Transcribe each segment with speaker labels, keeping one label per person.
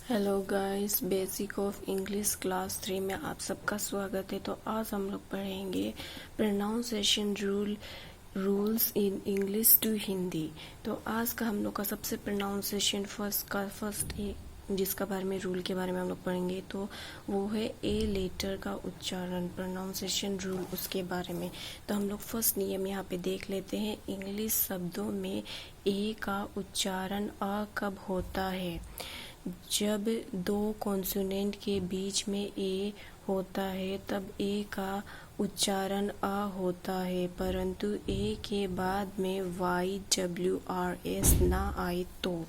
Speaker 1: Hello guys, basic of English class 3 में आप सबका स्वागत है। तो आज हम लोग पढ़ेंगे pronunciation rules in English to Hindi. तो आज का हम लोग का सबसे प्रोनाउंसिएशन फर्स्ट जिसका बारे में रूल के बारे में हम लोग पढ़ेंगे तो वो है ए लेटर का उच्चारण, प्रोनाउंसिएशन रूल उसके बारे में। तो हम लोग फर्स्ट नियम यहाँ पे देख लेते हैं। इंग्लिश शब्दों में ए का उच्चारण अ कब होता है? जब दो कॉन्सोनेंट के बीच में ए होता है तब ए का उच्चारण अ होता है, परंतु ए के बाद में वाई डब्ल्यू आर एस ना आए तो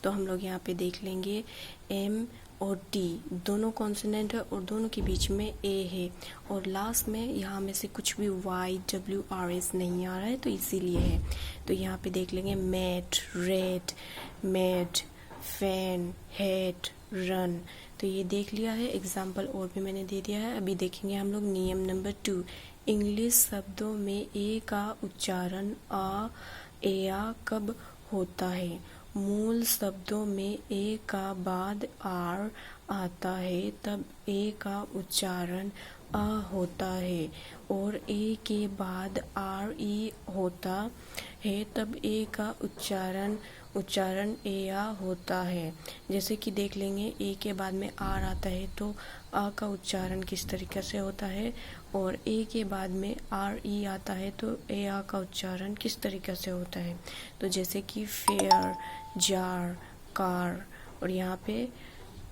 Speaker 1: हम लोग यहाँ पे देख लेंगे एम और टी दोनों कॉन्सोनेंट है और दोनों के बीच में ए है और लास्ट में यहाँ में से कुछ भी वाई डब्ल्यू आर एस नहीं आ रहा है तो इसीलिए है। तो यहाँ पे देख लेंगे mat, red, made, fan, head, run. तो ये देख लिया है, एग्जाम्पल और भी मैंने दे दिया है। अभी देखेंगे हम लोग नियम नंबर 2। इंग्लिश शब्दों में ए का उच्चारण आ या कब होता है? मूल शब्दों में ए का बाद आर आता है तब ए का उच्चारण अ होता है और ए के बाद आर ई होता है तब ए का उच्चारण एया होता है। जैसे कि देख लेंगे ए के बाद में आर आता है तो आ का उच्चारण किस तरीके से होता है और ए के बाद में आर ई आता है तो ए आ का उच्चारण किस तरीके से होता है। तो जैसे कि फेयर, जार, कार और यहाँ पे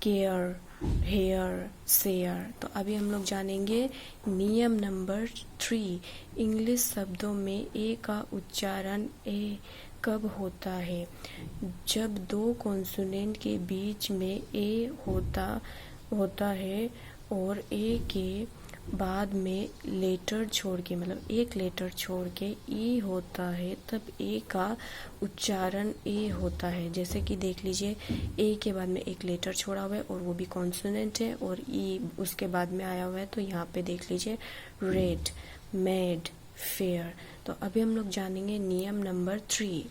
Speaker 1: केयर, हेयर, सेयर। तो अभी हम लोग जानेंगे नियम नंबर 3। इंग्लिश शब्दों में ए का उच्चारण ए कब होता है? जब दो कॉन्सोनेंट के बीच में ए होता है और ए के बाद में लेटर छोड़ के मतलब एक लेटर छोड़ के ई होता है तब ए का उच्चारण ए होता है। जैसे कि देख लीजिए ए के बाद में एक लेटर छोड़ा हुआ है और वो भी कॉन्सोनेंट है और ई उसके बाद में आया हुआ है। तो यहाँ पे देख लीजिए रेड, मेड, फेयर। तो अभी हम लोग जानेंगे नियम नंबर 4।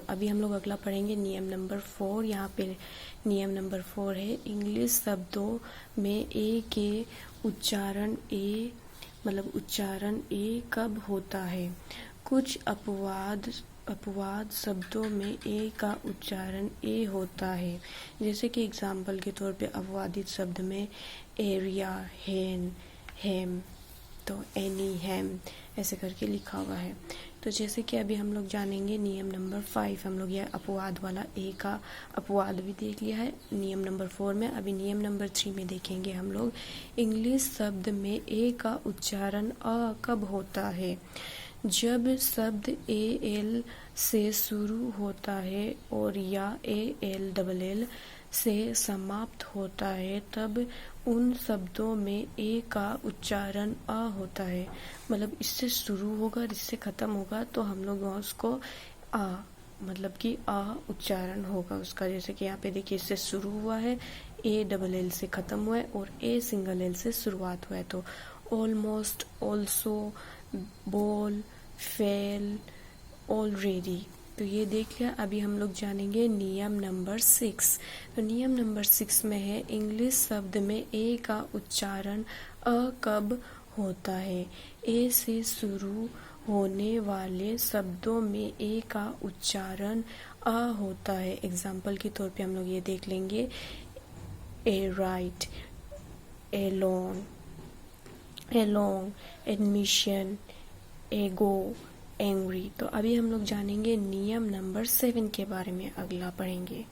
Speaker 1: अभी हम लोग अगला पढ़ेंगे नियम नंबर 4। यहाँ पे नियम नंबर 4 है इंग्लिश शब्दों में ए के उच्चारण ए कब होता है? कुछ अपवाद शब्दों में ए का उच्चारण ए होता है। जैसे कि एग्जाम्पल के तौर पे अपवादित शब्द में एरिया, हेन, हेम, तो एनी, हैम ऐसे करके लिखा हुआ है। तो जैसे कि अभी हम लोग जानेंगे नियम नंबर 5। हम लोग यह अपवाद वाला ए का अपवाद भी देख लिया है नियम नंबर 4 में। अभी नियम नंबर 3 में देखेंगे हम लोग इंग्लिश शब्द में ए का उच्चारण अ कब होता है? जब शब्द ए एल से शुरू होता है और या ए एल डबल एल से समाप्त होता है तब उन शब्दों में ए का उच्चारण अ होता है। मतलब इससे शुरू होगा और इससे खत्म होगा तो हम लोग उसको आ मतलब कि आ उच्चारण होगा उसका। जैसे कि यहाँ पे देखिए इससे शुरू हुआ है, ए डबल एल से खत्म हुआ है और ए सिंगल एल से शुरुआत हुआ है। तो almost, also, ball, fail, already. तो ये देख लिया। अभी हम लोग जानेंगे नियम नंबर 6। तो नियम नंबर 6 में है इंग्लिश शब्द में ए का उच्चारण अ कब होता है? ए से शुरू होने वाले शब्दों में ए का उच्चारण अ होता है। एग्जाम्पल के तौर पे हम लोग ये देख लेंगे ए राइट, ए लॉन्ग, एडमिशन, एगो, एंग्री। तो अभी हम लोग जानेंगे नियम नंबर 7 के बारे में, अगला पढ़ेंगे।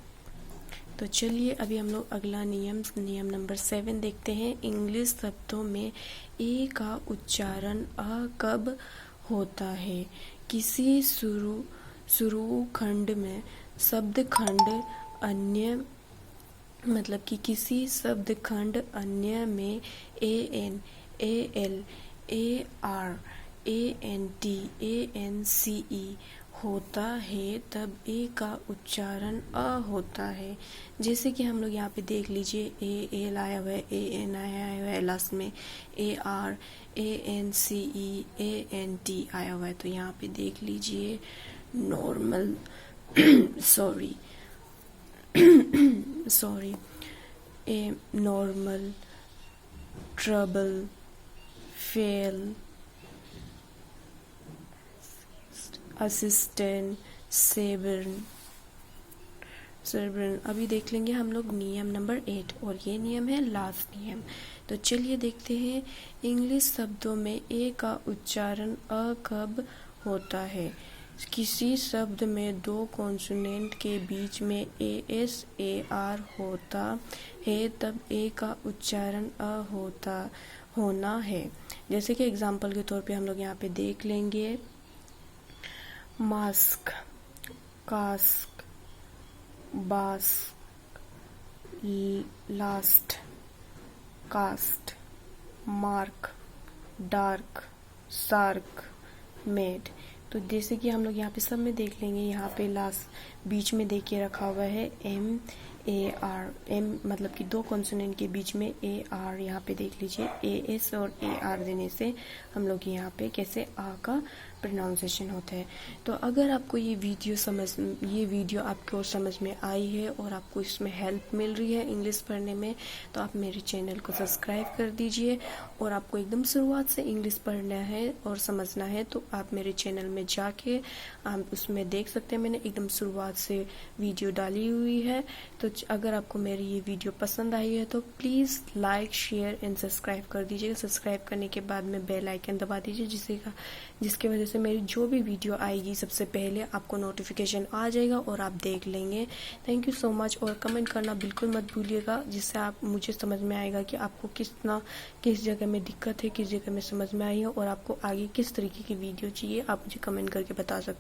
Speaker 1: तो चलिए अभी हम लोग अगला नियम नंबर 7 देखते हैं। इंग्लिश शब्दों में ए का उच्चारण अ कब होता है? किसी शुरू खंड में शब्द खंड अन्य मतलब कि किसी शब्द खंड अन्य में A N, A L, A R, A N T, A N C E होता है तब ए का उच्चारण अ होता है। जैसे कि हम लोग यहाँ पे देख लीजिए ए एल आया हुआ है, ए एन आया हुआ है, लास्ट में A R, A N C E, A N T आया हुआ है। तो यहाँ पे देख लीजिए normal sorry normal, trouble, fail, assistant, सर्बन। अभी देख लेंगे हम लोग नियम नंबर 8 और ये नियम है लास्ट नियम। तो चलिए देखते हैं। इंग्लिश शब्दों में ए का उच्चारण अ कब होता है? किसी शब्द में दो कॉन्सोनेंट के बीच में एस ए आर होता है तब ए का उच्चारण अ होना है। जैसे कि एग्जाम्पल के तौर पे हम लोग यहाँ पे देख लेंगे, mask, cask, bask, last, cast, mark, dark, sark, made. तो जैसे कि हम लोग यहाँ पे सब में देख लेंगे, यहाँ पे लास्ट बीच में देखिए रखा हुआ है एम ए आर। एम मतलब कि दो कॉन्सोनेंट के बीच में ए आर, यहाँ पे देख लीजिए ए एस और ए आर देने से हम लोग यहाँ पे कैसे आ का प्रोनाउंसिएशन होता है। तो अगर आपको ये वीडियो आपको समझ में आई है और आपको इसमें हेल्प मिल रही है इंग्लिश पढ़ने में, तो आप मेरे चैनल को सब्सक्राइब कर दीजिए। और आपको एकदम शुरुआत से इंग्लिश पढ़ना है और समझना है तो आप मेरे चैनल में जाके आप उसमें देख सकते हैं, मैंने एकदम शुरुआत से वीडियो डाली हुई है। तो अगर आपको मेरी ये वीडियो पसंद आई है तो please like, share and subscribe कर दीजिएगा। सब्सक्राइब करने के बाद में बेल आइकन दबा दीजिए, जिसकी वजह से मेरी जो भी वीडियो आएगी सबसे पहले आपको नोटिफिकेशन आ जाएगा और आप देख लेंगे। Thank you so much. और कमेंट करना बिल्कुल मत भूलिएगा, जिससे आप मुझे समझ में आएगा कि आपको किस जगह में दिक्कत है, किस जगह में समझ में आई है और आपको आगे किस तरीके की वीडियो चाहिए। आप मुझे कमेंट करके बता सकते हैं।